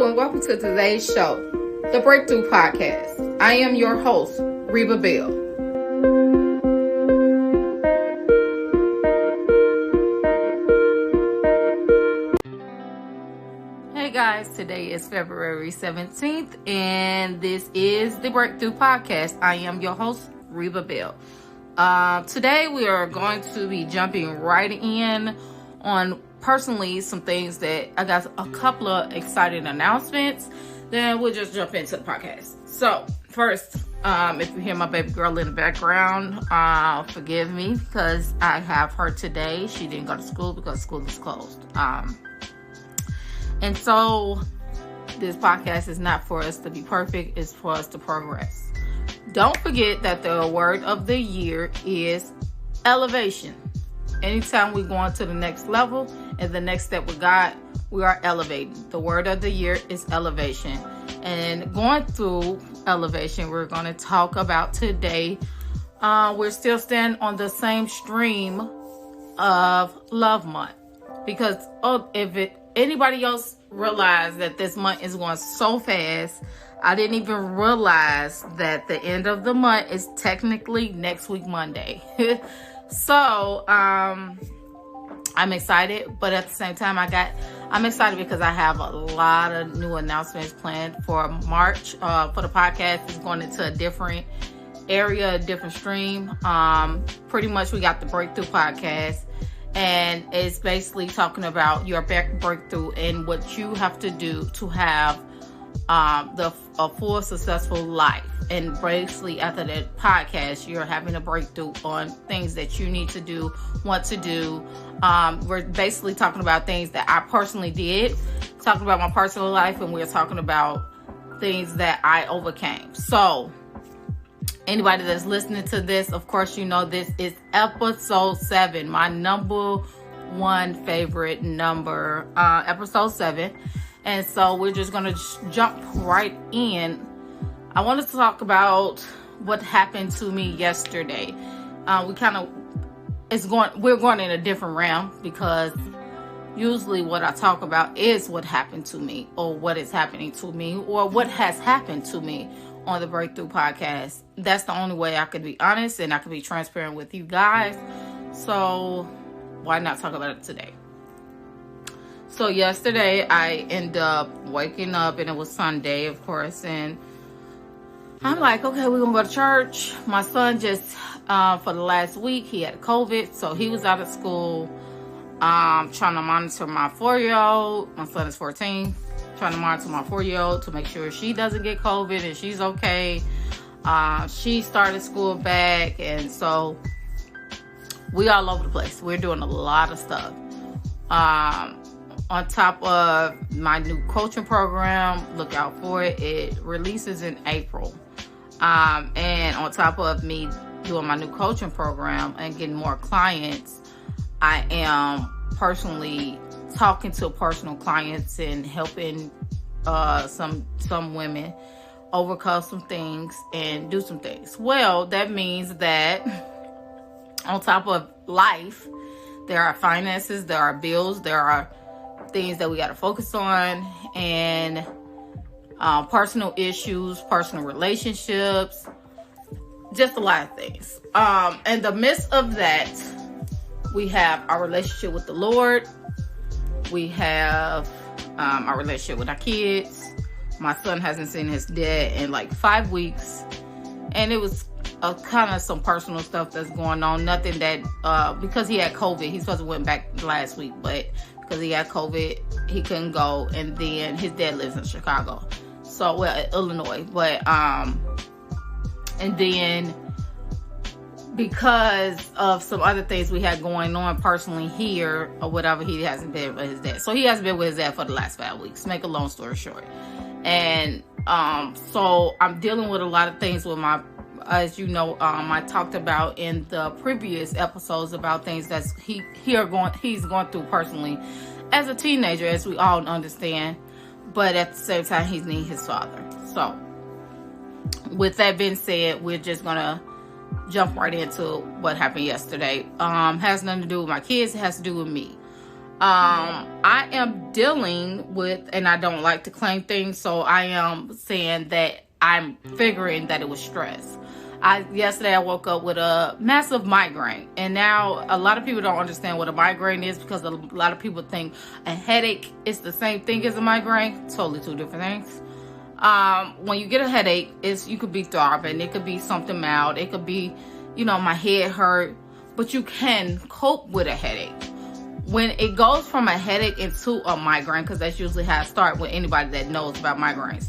and welcome to today's show, the Breakthrough Podcast. I am your host, Reba Bell. Hey guys, today is February 17th, and this is the Breakthrough Podcast. I am your host, Reba Bell. Today we are going to be jumping right in on personally some things that I got a couple of exciting announcements. Then we'll just jump into the podcast. So first, if you hear my baby girl in the background, forgive me because I have her today. She didn't go to school because school is closed. And so this podcast is not for us to be perfect, it's for us to progress. Don't forget that the word of the year is elevation. Anytime we go on to the next level and the next step with God, we are elevating. The word of the year is elevation. And going through elevation, we're going to talk about today. We're still standing on the same stream of Love Month. Because if anybody else realized that this month is going so fast, I didn't even realize that the end of the month is technically next week, Monday. So, I'm excited, but at the same time, I'm excited because I have a lot of new announcements planned for March. For the podcast, it's going into a different area, a different stream. Pretty much we got the Breakthrough Podcast, and it's basically talking about your breakthrough and what you have to do to have a full successful life. And basically after that podcast, you're having a breakthrough on things that you need to do, want to do. We're basically talking about things that I personally did, talking about my personal life, and we're talking about things that I overcame. So anybody that's listening to this, of course, you know this is episode 7, my number one favorite number, episode 7. And so we're just going to jump right in. I wanted to talk about what happened to me yesterday. We're going in a different realm because usually what I talk about is what happened to me or what is happening to me or what has happened to me on the Breakthrough Podcast. That's the only way I could be honest and I could be transparent with you guys. So why not talk about it today? So yesterday I ended up waking up and it was Sunday, of course, and I'm like, okay, we're gonna go to church. My son just, for the last week, he had COVID, so he was out of school, trying to monitor my 4-year-old. My son is 14, trying to monitor my 4-year-old to make sure she doesn't get COVID and she's okay. She started school back, and so we all over the place. We're doing a lot of stuff. On top of my new coaching program, look out for it. It releases in April. And on top of me doing my new coaching program and getting more clients, I am personally talking to personal clients and helping some women overcome some things and do some things. Well, that means that on top of life, there are finances, there are bills, there are things that we got to focus on, and personal issues, personal relationships, just a lot of things. In the midst of that, we have our relationship with the Lord. We have our relationship with our kids. My son hasn't seen his dad in like 5 weeks, and it was kind of some personal stuff that's going on. Nothing that because he had COVID, he's supposed to went back last week, but because he had COVID, he couldn't go. And then his dad lives in Chicago, Illinois. But and then because of some other things we had going on personally here or whatever, he hasn't been with his dad. So he hasn't been with his dad for the last 5 weeks. Make a long story short. And so I'm dealing with a lot of things with my, as you know, I talked about in the previous episodes about things that he's going through personally as a teenager, as we all understand. But at the same time, he's needing his father. So with that being said, we're just gonna jump right into what happened yesterday. Has nothing to do with my kids. It has to do with me. I am dealing with, and I don't like to claim things, so I am saying that I'm figuring that it was stress. Yesterday I woke up with a massive migraine, and now a lot of people don't understand what a migraine is, because a lot of people think a headache is the same thing as a migraine. Totally two different things. When you get a headache, you could be throbbing, it could be something mild, it could be, my head hurt, but you can cope with a headache. When it goes from a headache into a migraine, because that's usually how it starts with anybody that knows about migraines.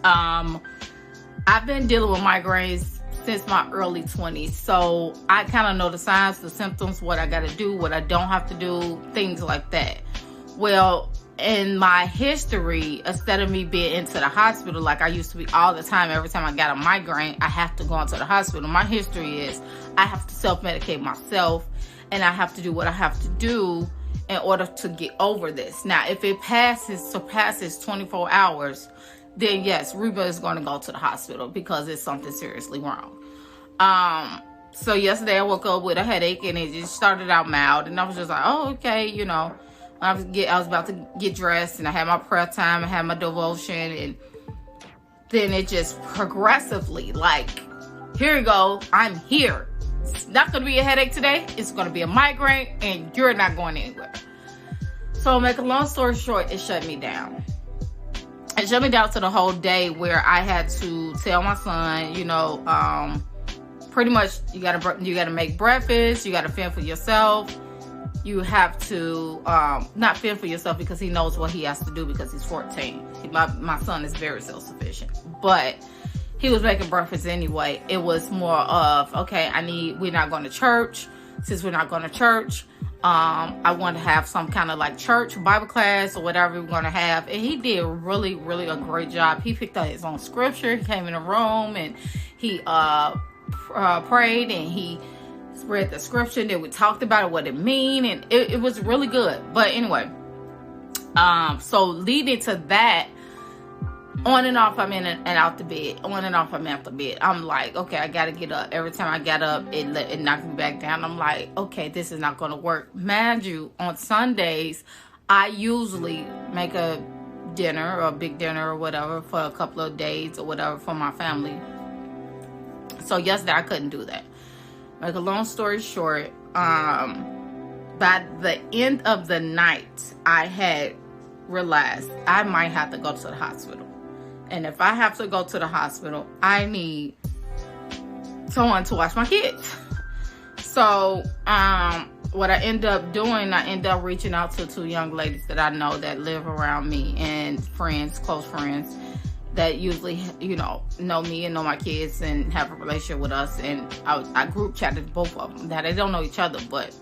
I've been dealing with migraines since my early 20s, so I kind of know the signs, the symptoms, what I got to do, what I don't have to do, things like that. Well, in my history, instead of me being into the hospital like I used to be all the time, every time I got a migraine, I have to go into the hospital. My history is I have to self-medicate myself, and I have to do what I have to do in order to get over this. Now, if it surpasses 24 hours, then yes, Reba is going to go to the hospital because it's something seriously wrong. So yesterday I woke up with a headache, and it just started out mild, and I was just like, oh, okay, I was about to get dressed, and I had my prayer time, I had my devotion, and then it just progressively, like, here you go, I'm here. It's not going to be a headache today. It's going to be a migraine, and you're not going anywhere. So, make a long story short, it shut me down. It shut me down to the whole day where I had to tell my son, pretty much you gotta make breakfast, you gotta fend for yourself. You have to not fend for yourself because he knows what he has to do because he's 14. My son is very self-sufficient, but he was making breakfast anyway. It was more of, okay, we're not going to church. Since we're not going to church, I want to have some kind of like church Bible class or whatever we're going to have. And he did really, really a great job. He picked up his own scripture. He came in the room and he prayed, and he read the scripture. Then we talked about it, what it mean, and it was really good. But anyway, so leading to that, on and off, I'm in and out the bed. On and off, I'm out the bed. I'm like, okay, I gotta get up. Every time I got up, it knocked me back down. I'm like, okay, this is not gonna work. Mind you, on Sundays, I usually make a dinner or a big dinner or whatever for a couple of days or whatever for my family. So yesterday, I couldn't do that. Make a long story short, by the end of the night, I had realized I might have to go to the hospital. And if I have to go to the hospital, I need someone to watch my kids. So, what I end up doing, I end up reaching out to two young ladies that I know that live around me, and friends, close friends, that usually, know me and know my kids and have a relationship with us. And I group chatted both of them. Now, they don't know each other, but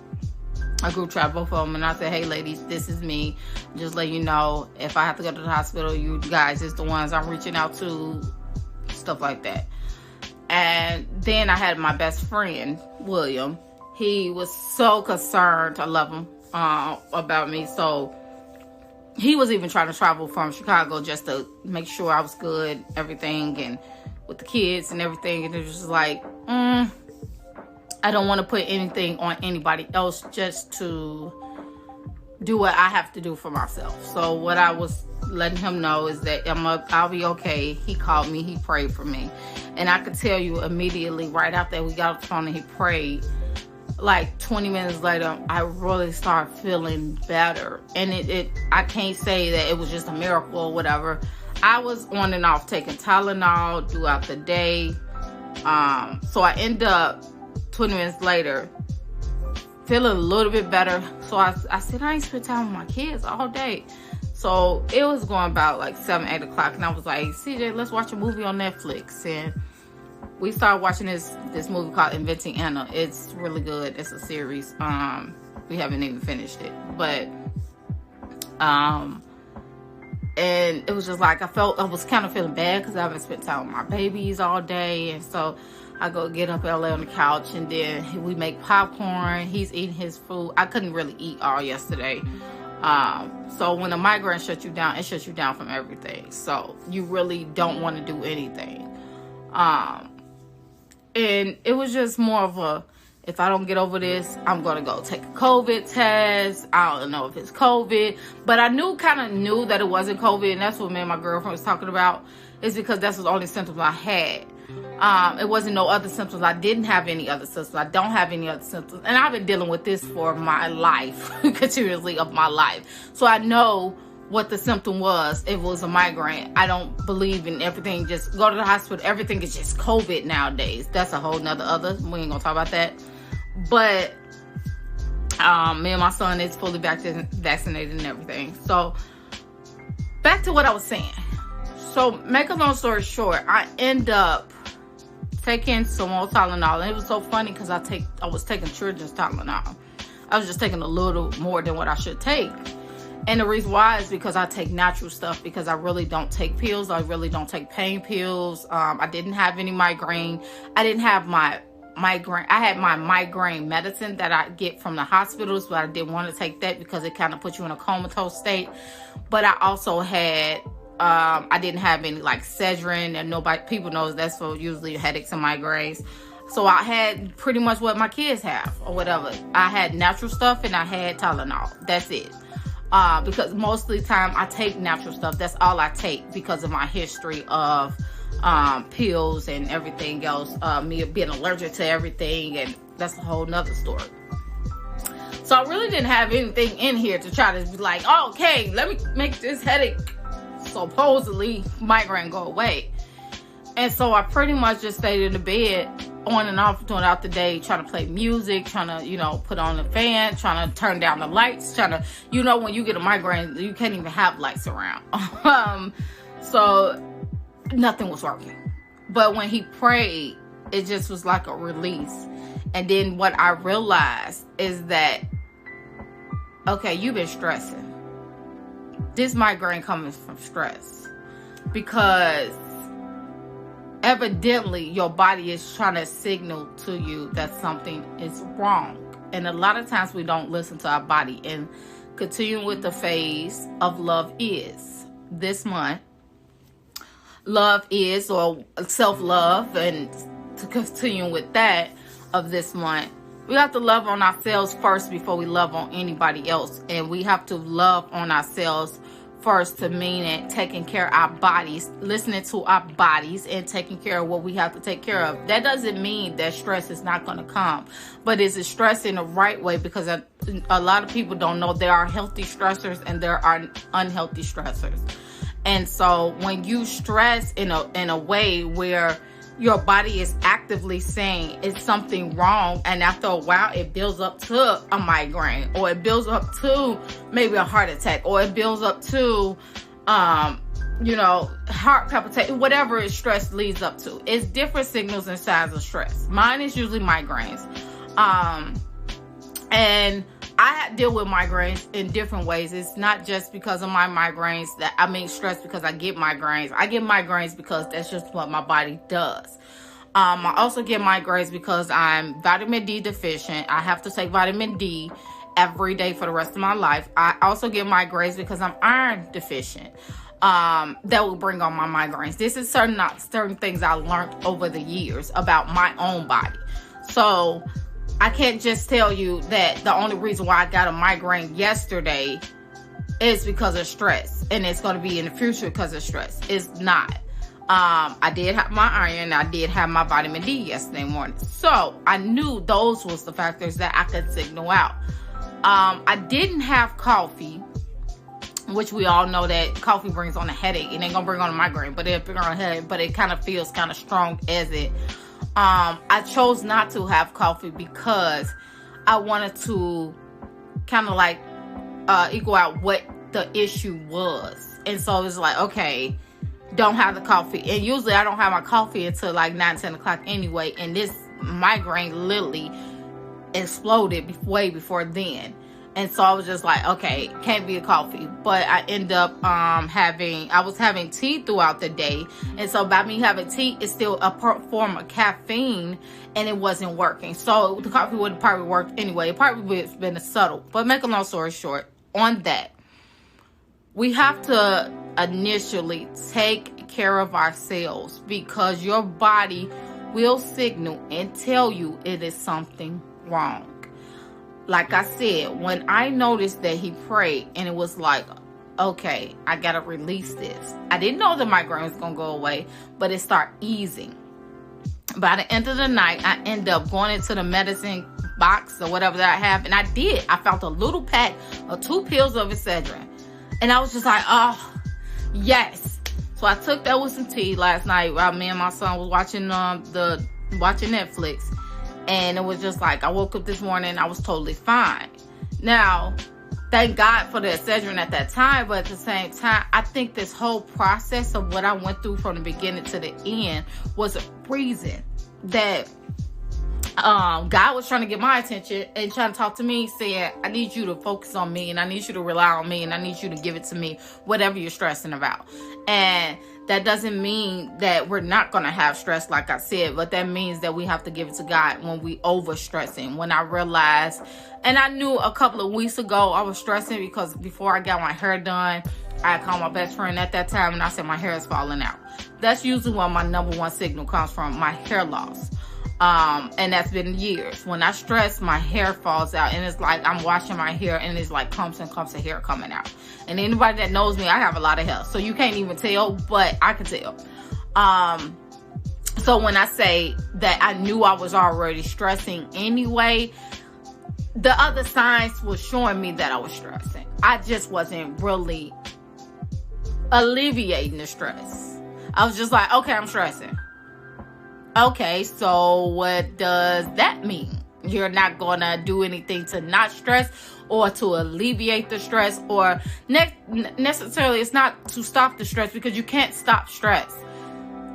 I group chat both of them, and I said, hey ladies, this is me. Just let you know, if I have to go to the hospital, you guys is the ones I'm reaching out to, stuff like that. And then I had my best friend, William. He was so concerned, I love him, about me. So he was even trying to travel from Chicago just to make sure I was good, everything, and with the kids and everything. And it was just like, I don't want to put anything on anybody else, just to do what I have to do for myself. So what I was letting him know is that I'll be okay. He called me, he prayed for me. And I could tell you immediately, right after we got off the phone and he prayed, like 20 minutes later, I really started feeling better. And I can't say that it was just a miracle or whatever. I was on and off taking Tylenol throughout the day. So I end up 20 minutes later feeling a little bit better. So I said, I ain't spent time with my kids all day. So it was going about like 7, 8 o'clock. And I was like, CJ, let's watch a movie on Netflix. And we started watching this movie called Inventing Anna. It's really good. It's a series. We haven't even finished it. But, and it was just like, I was kind of feeling bad because I haven't spent time with my babies all day. And so I go get up and lay on the couch, and then we make popcorn. He's eating his food. I couldn't really eat all yesterday. So when a migraine shuts you down, it shuts you down from everything. So you really don't want to do anything. And it was just more of If I don't get over this, I'm going to go take a COVID test. I don't know if it's COVID. But I kind of knew that it wasn't COVID. And that's what me and my girlfriend was talking about. Is because that's the only symptoms I had. It wasn't no other symptoms. I didn't have any other symptoms. I don't have any other symptoms. And I've been dealing with this for my life. Continuously of my life. So I know what the symptom was. It was a migraine. I don't believe in everything. Just go to the hospital. Everything is just COVID nowadays. That's a whole nother. We ain't going to talk about that. But me and my son is fully vaccinated and everything. So back to what I was saying. So make a long story short, I end up taking some more Tylenol. And it was so funny because I was taking children's Tylenol. I was just taking a little more than what I should take. And the reason why is because I take natural stuff, because I really don't take pills. I really don't take pain pills. I didn't have any migraine. I didn't have my migraine. I had my migraine medicine that I get from the hospitals, but I didn't want to take that because it kind of puts you in a comatose state. But I also had, I didn't have any like Cedrin, and people knows that's for usually headaches and migraines. So I had pretty much what my kids have or whatever. I had natural stuff and I had Tylenol. That's it. Because most of the time I take natural stuff. That's all I take because of my history of pills and everything else, me being allergic to everything, and that's a whole nother story. So I really didn't have anything in here to try to be like, oh, okay, let me make this headache, supposedly migraine, go away. And so I pretty much just stayed in the bed on and off throughout the day, trying to play music, trying to, put on the fan, trying to turn down the lights, trying to, when you get a migraine, you can't even have lights around. So nothing was working. But when he prayed, it just was like a release. And then what I realized is that, okay, you've been stressing. This migraine comes from stress. Because evidently your body is trying to signal to you that something is wrong. And a lot of times we don't listen to our body. And continuing with the phase of love is this month. Love is, or self-love, and to continue with that of this month, we have to love on ourselves first before we love on anybody else. And we have to love on ourselves first, to mean it taking care of our bodies, listening to our bodies, and taking care of what we have to take care of. That doesn't mean that stress is not going to come, but is it stress in the right way? Because a lot of people don't know there are healthy stressors and there are unhealthy stressors. And so when you stress in a way where your body is actively saying it's something wrong, and after a while it builds up to a migraine, or it builds up to maybe a heart attack, or it builds up to heart palpitation, whatever stress leads up to. It's different signals and signs of stress. Mine is usually migraines. And I deal with migraines in different ways. It's not just because of my migraines stress because I get migraines. I get migraines because that's just what my body does. I also get migraines because I'm vitamin D deficient. I have to take vitamin D every day for the rest of my life. I also get migraines because I'm iron deficient. That will bring on my migraines. This is certain things I learned over the years about my own body. So I can't just tell you that the only reason why I got a migraine yesterday is because of stress, and it's going to be in the future because of stress. It's not. I did have my iron. I did have my vitamin D yesterday morning. So I knew those was the factors that I could signal out. I didn't have coffee, which we all know that coffee brings on a headache. It ain't going to bring on a migraine, but it'll bring on a headache, but it kind of feels kind of strong as it. I chose not to have coffee because I wanted to kind of like equal out what the issue was. And so it's like, okay, don't have the coffee. And usually I don't have my coffee until like 9-10 o'clock anyway. And this migraine literally exploded way before then. And so I was just like, okay, can't be a coffee. But I end up I was having tea throughout the day. And so by me having tea, it's still a form of caffeine, and it wasn't working. So the coffee would have probably worked anyway. It probably would have been a subtle. But make a long story short, on that, we have to initially take care of ourselves, because your body will signal and tell you it is something wrong. Like I said, when I noticed that he prayed and it was like, okay, I gotta release this. I didn't know the migraine was gonna go away, but it started easing. By the end of the night, I ended up going into the medicine box or whatever that I have, and I did. I found a little pack of 2 pills of Excedrin, and I was just like, oh, yes. So I took that with some tea last night while me and my son was watching watching Netflix, and it was just like, I woke up this morning and I was totally fine. Now, thank God for the Excedrin at that time, but at the same time, I think this whole process of what I went through from the beginning to the end was a reason that God was trying to get my attention and trying to talk to me, saying, I need you to focus on me, and I need you to rely on me, and I need you to give it to me, whatever you're stressing about. And that doesn't mean that we're not going to have stress, like I said, but that means that we have to give it to God when we overstressing. When I realized, and I knew a couple of weeks ago I was stressing because before I got my hair done, I called my best friend at that time and I said my hair is falling out. That's usually when my number one signal comes from, my hair loss. And that's been years. When I stress, my hair falls out, and it's like I'm washing my hair and it's like clumps and clumps of hair coming out. And anybody that knows me, I have a lot of hair, so you can't even tell, but I can tell. So when I say that I knew I was already stressing anyway, the other signs was showing me that I was stressing. I just wasn't really alleviating the stress. I was just like, okay, I'm stressing. Okay, so what does that mean? You're not going to do anything to not stress or to alleviate the stress, or necessarily it's not to stop the stress, because you can't stop stress.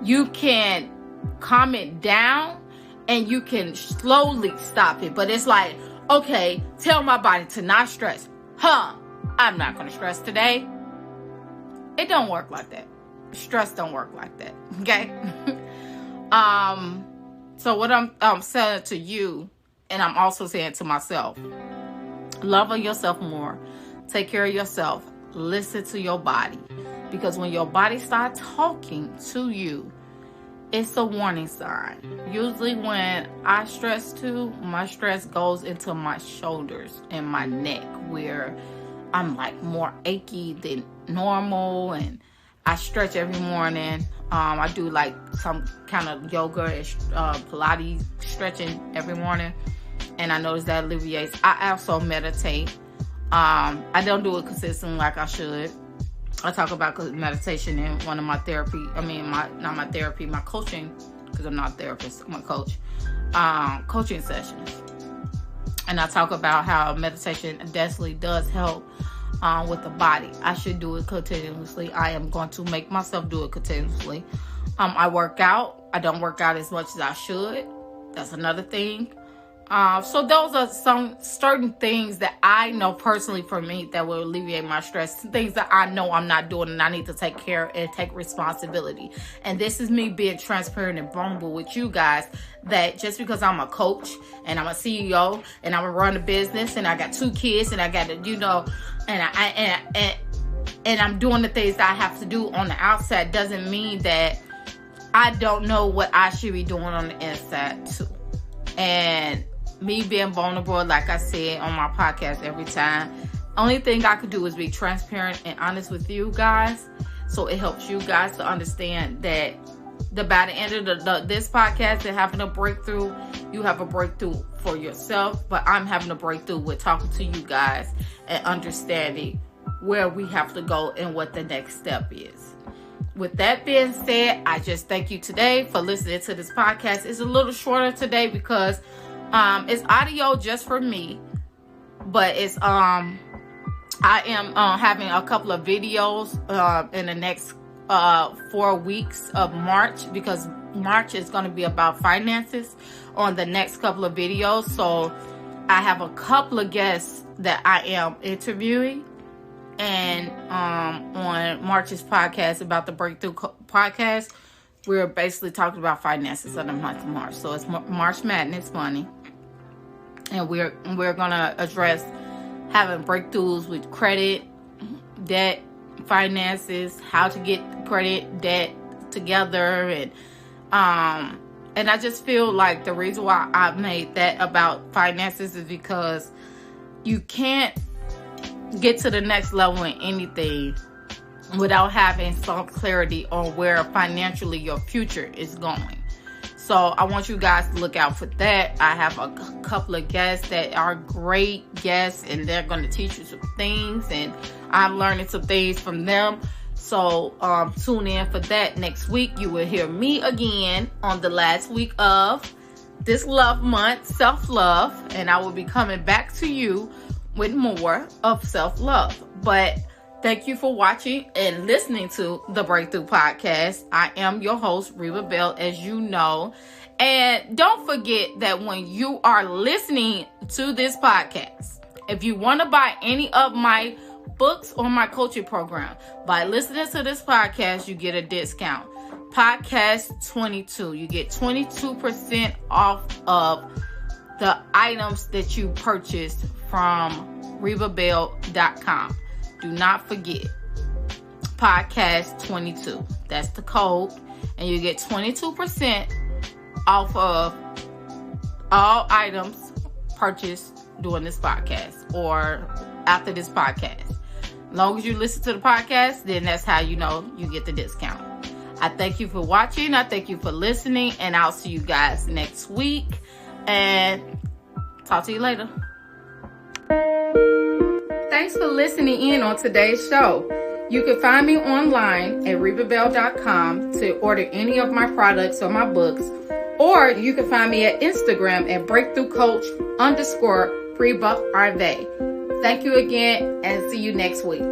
You can calm it down and you can slowly stop it. But it's like, okay, tell my body to not stress. I'm not going to stress today. It don't work like that. Stress don't work like that. Okay? So what I'm saying to you, and I'm also saying to myself, love on yourself more. Take care of yourself. Listen to your body. Because when your body starts talking to you, it's a warning sign. Usually when I stress too, my stress goes into my shoulders and my neck, where I'm like more achy than normal, and I stretch every morning. I do like some kind of yoga and Pilates stretching every morning, and I notice that alleviates. I also meditate. I don't do it consistently like I should. I talk about meditation in one of my therapy. My coaching, because I'm not a therapist, I'm a coach. Coaching sessions, and I talk about how meditation definitely does help with the body. I should do it continuously. I am going to make myself do it continuously. I work out. I don't work out as much as I should. That's another thing. So those are some certain things that I know personally for me that will alleviate my stress. Things that I know I'm not doing and I need to take care and take responsibility. And this is me being transparent and vulnerable with you guys, that just because I'm a coach and I'm a CEO and I'm a run a business and I got 2 kids and I got to, and I'm doing the things that I have to do on the outside, doesn't mean that I don't know what I should be doing on the inside too. And me being vulnerable, like I said on my podcast every time, only thing I could do is be transparent and honest with you guys, so it helps you guys to understand that by the end of this podcast, and having a breakthrough, you have a breakthrough for yourself, but I'm having a breakthrough with talking to you guys and understanding where we have to go and what the next step is. With that being said, I just thank you today for listening to this podcast. It's a little shorter today because it's audio just for me, but it's I am having a couple of videos in the next 4 weeks of March, because March is going to be about finances on the next couple of videos. So I have a couple of guests that I am interviewing, and on March's podcast about the Breakthrough podcast, we're basically talking about finances of the month of March. So it's March Madness money, and we're going to address having breakthroughs with credit, debt, finances, how to get credit, debt together, and And I just feel like the reason why I made that about finances is because you can't get to the next level in anything without having some clarity on where financially your future is going. So I want you guys to look out for that. I have a couple of guests that are great guests, and they're going to teach you some things, and I'm learning some things from them. So tune in for that. Next week, you will hear me again on the last week of this love month, self-love, and I will be coming back to you with more of self-love. But thank you for watching and listening to the Breakthrough Podcast. I am your host, Reba Bell, as you know. And don't forget that when you are listening to this podcast, if you want to buy any of my books or my coaching program, by listening to this podcast, you get a discount. Podcast 22. You get 22% off of the items that you purchased from RebaBell.com. Do not forget, podcast 22. That's the code. And you get 22% off of all items purchased during this podcast or after this podcast. As long as you listen to the podcast, then that's how you know you get the discount. I thank you for watching. I thank you for listening. And I'll see you guys next week. And talk to you later. Thanks for listening in on today's show. You can find me online at RebaBell.com to order any of my products or my books. Or you can find me at Instagram at BreakthroughCoach_Reba Arve. Thank you again and see you next week.